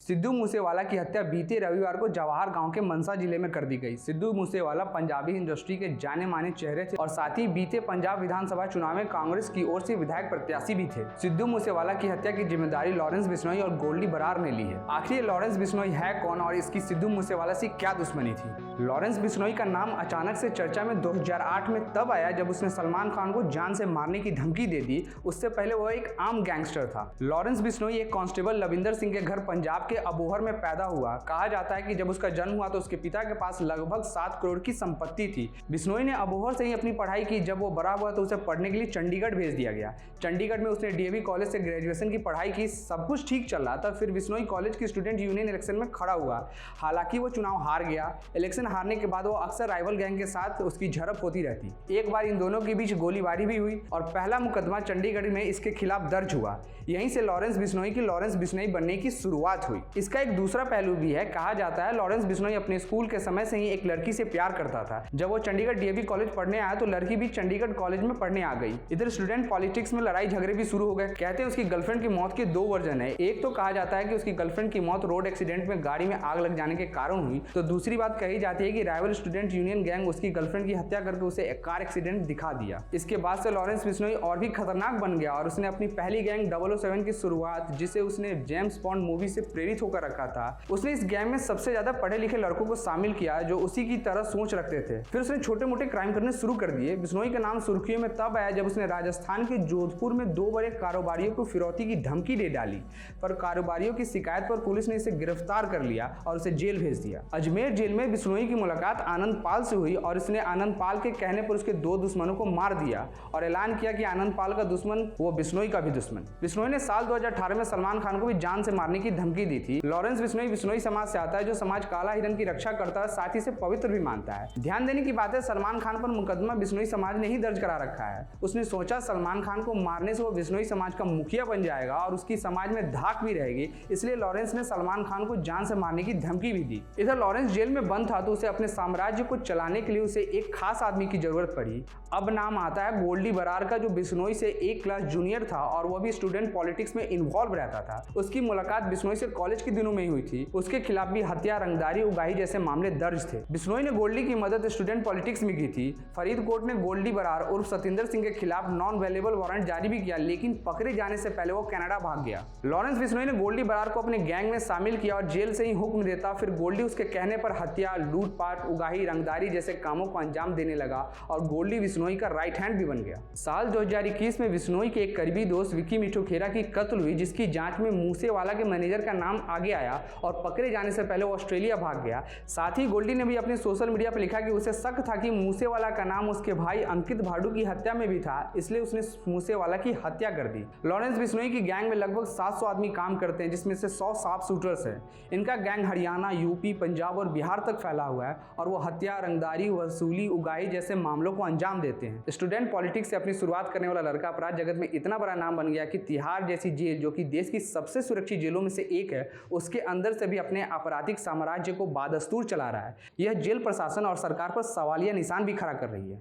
सिद्धू मूसेवाला की हत्या बीते रविवार को जवाहर गांव के मनसा जिले में कर दी गई। सिद्धू मूसेवाला पंजाबी इंडस्ट्री के जाने माने चेहरे थे और साथ ही बीते पंजाब विधानसभा चुनाव में कांग्रेस की ओर से विधायक प्रत्याशी भी थे। सिद्धू मूसेवाला की हत्या की जिम्मेदारी लॉरेंस बिश्नोई और गोल्डी बरार ने ली है। आखिर ये लॉरेंस बिश्नोई है कौन और इसकी सिद्धू मूसेवाला से क्या दुश्मनी थी? लॉरेंस बिश्नोई का नाम अचानक से चर्चा में 2008 में तब आया जब उसने सलमान खान को जान से मारने की धमकी दे दी। उससे पहले वह एक आम गैंगस्टर था। लॉरेंस बिश्नोई एक कांस्टेबल लविंदर सिंह के घर पंजाब के अबोहर में पैदा हुआ। कहा जाता है कि जब उसका जन्म हुआ तो उसके पिता के पास लगभग 7 करोड़ की संपत्ति थी। बिश्नोई ने अबोहर से ही अपनी पढ़ाई की। जब वो बड़ा हुआ तो उसे पढ़ने के लिए चंडीगढ़ भेज दिया गया। चंडीगढ़ में उसने डीएवी कॉलेज से ग्रेजुएशन की पढ़ाई की। सब कुछ ठीक चल रहा था। फिर बिश्नोई कॉलेज की स्टूडेंट यूनियन इलेक्शन में खड़ा हुआ। हालांकि वो चुनाव हार गया। इलेक्शन हारने के बाद वो अक्सर राइवल गैंग के साथ उसकी झड़प होती रहती। एक बार इन दोनों के बीच गोलीबारी भी हुई और पहला मुकदमा चंडीगढ़ में इसके खिलाफ दर्ज हुआ। यहीं से लॉरेंस बिश्नोई की लॉरेंस बिश्नोई बनने की शुरुआत हुई। इसका एक दूसरा पहलू भी है। कहा जाता है लॉरेंस बिश्नोई अपने स्कूल के समय से ही एक लड़की से प्यार करता था। जब वो चंडीगढ़ डीएवी कॉलेज पढ़ने आया तो लड़की भी चंडीगढ़ कॉलेज में पढ़ने आ गई। इधर स्टूडेंट पॉलिटिक्स में लड़ाई झगड़े भी शुरू हो गए। कहते हैं उसकी गर्लफ्रेंड की मौत के 2 वर्जन है। एक तो कहा जाता है कि उसकी गर्लफ्रेंड की मौत रोड एक्सीडेंट में गाड़ी में आग लग जाने के कारण हुई। तो दूसरी बात कही जाती है कि राइवल स्टूडेंट यूनियन गैंग उसकी गर्लफ्रेंड की हत्या करके उसे एक कार एक्सीडेंट दिखा दिया। इसके बाद से लॉरेंस बिश्नोई और भी खतरनाक बन गया और उसने अपनी पहली गैंग 007 की शुरुआत, जिसे उसने जेम्स बॉन्ड मूवी से प्रेरित होकर रखा था, उसने इस गैंग में सबसे ज्यादा पढ़े लिखे लड़कों को शामिल किया जो उसी की तरह सोच रखते थे। फिर उसने छोटे मोटे क्राइम करने शुरू कर दिए। बिश्नोई का नाम सुर्खियों में तब आया जब उसने राजस्थान के जोधपुर में 2 बड़े कारोबारियों को फिरौती की धमकी दे डाली, पर कारोबारियों की शिकायत पर पुलिस ने इसे गिरफ्तार कर लिया और उसे जेल भेज दिया। अजमेर जेल में बिश्नोई की मुलाकात आनंद पाल से हुई और इसने आनंद पाल के कहने पर उसके 2 दुश्मनों को मार दिया और ऐलान किया कि आनंद पाल का दुश्मन वो बिश्नोई का भी दुश्मन। बिश्नोई ने साल 2018 में सलमान खान को भी जान से मारने की धमकी दी थी। लॉरेंस बिश्नोई बिश्नोई समाज से आता है जो समाज काला हिरन की रक्षा करता है, साथ ही से पवित्र भी मानता है। ध्यान देने की बात है सलमान खान पर मुकदमा बिश्नोई समाज ने ही दर्ज करा रखा है। उसने सोचा सलमान खान को मारने से वो बिश्नोई समाज का मुखिया बन जाएगा और उसकी समाज में धाक भी रहेगी, इसलिए लॉरेंस ने सलमान खान को जान से मारने की धमकी भी दी। इधर लॉरेंस जेल में बंद था तो उसे अपने साम्राज्य को चलाने के लिए उसे एक खास आदमी की जरूरत पड़ी। अब नाम आता है गोल्डी बरार का, जो बिश्नोई से 1 क्लास जूनियर था और वह भी स्टूडेंट पॉलिटिक्स में इन्वॉल्व रहता था। उसकी मुलाकात बिश्नोई से कॉलेज के दिनों में ही हुई थी। उसके खिलाफ भी हत्या, रंगदारी, उगाही जैसे मामले दर्ज थे। बिश्नोई ने गोल्डी की मदद स्टूडेंट पॉलिटिक्स में की थी। फरीदकोट ने गोल्डी बरार उर्फ सतिंदर सिंह के खिलाफ नॉन अवेलेबल वारंट जारी भी किया, लेकिन पकड़े जाने से पहले वो कनाडा भाग गया। लॉरेंस बिश्नोई ने गोल्डी बरार को अपने गैंग में शामिल किया और जेल से ही हुक्म देता। फिर गोल्डी उसके कहने पर हत्या, लूटपाट, उगाही, रंगदारी जैसे कामों को अंजाम देने लगा और गोल्डी बिश्नोई का राइट हैंड भी बन गया। साल 2021 में बिश्नोई के एक करीबी दोस्त विक्की मिठू खेरा की कत्ल हुई, जिसकी जांच में मूसेवाला के मैनेजर का नाम आगे आया और पकड़े जाने से पहले वो ऑस्ट्रेलिया भाग गया। साथ ही गोल्डी ने भी अपने सोशल मीडिया पर लिखा कि उसे शक था कि मूसेवाला का नाम उसके भाई अंकित भाडू की हत्या में भी था, इसलिए उसने मूसेवाला की हत्या कर दी। लॉरेंस बिश्नोई की गैंग में लगभग 700 आदमी काम करते हैं, जिसमें से 100 शार्प शूटर्स हैं। इनका गैंग हरियाणा, यूपी, पंजाब और बिहार तक फैला हुआ है और वो हत्या, रंगदारी, वसूली, उगाही जैसे मामलों को अंजाम देते हैं। स्टूडेंट पॉलिटिक्स से अपनी शुरुआत करने वाला लड़का अपराध जगत में इतना बड़ा नाम बन गया कि तिहाड़ जैसी जेल, जो कि देश की सबसे सुरक्षित जेलों में से एक है, उसके अंदर से भी अपने आपराधिक साम्राज्य को बादस्तूर चला रहा है। यह जेल प्रशासन और सरकार पर सवालिया निशान भी खड़ा कर रही है।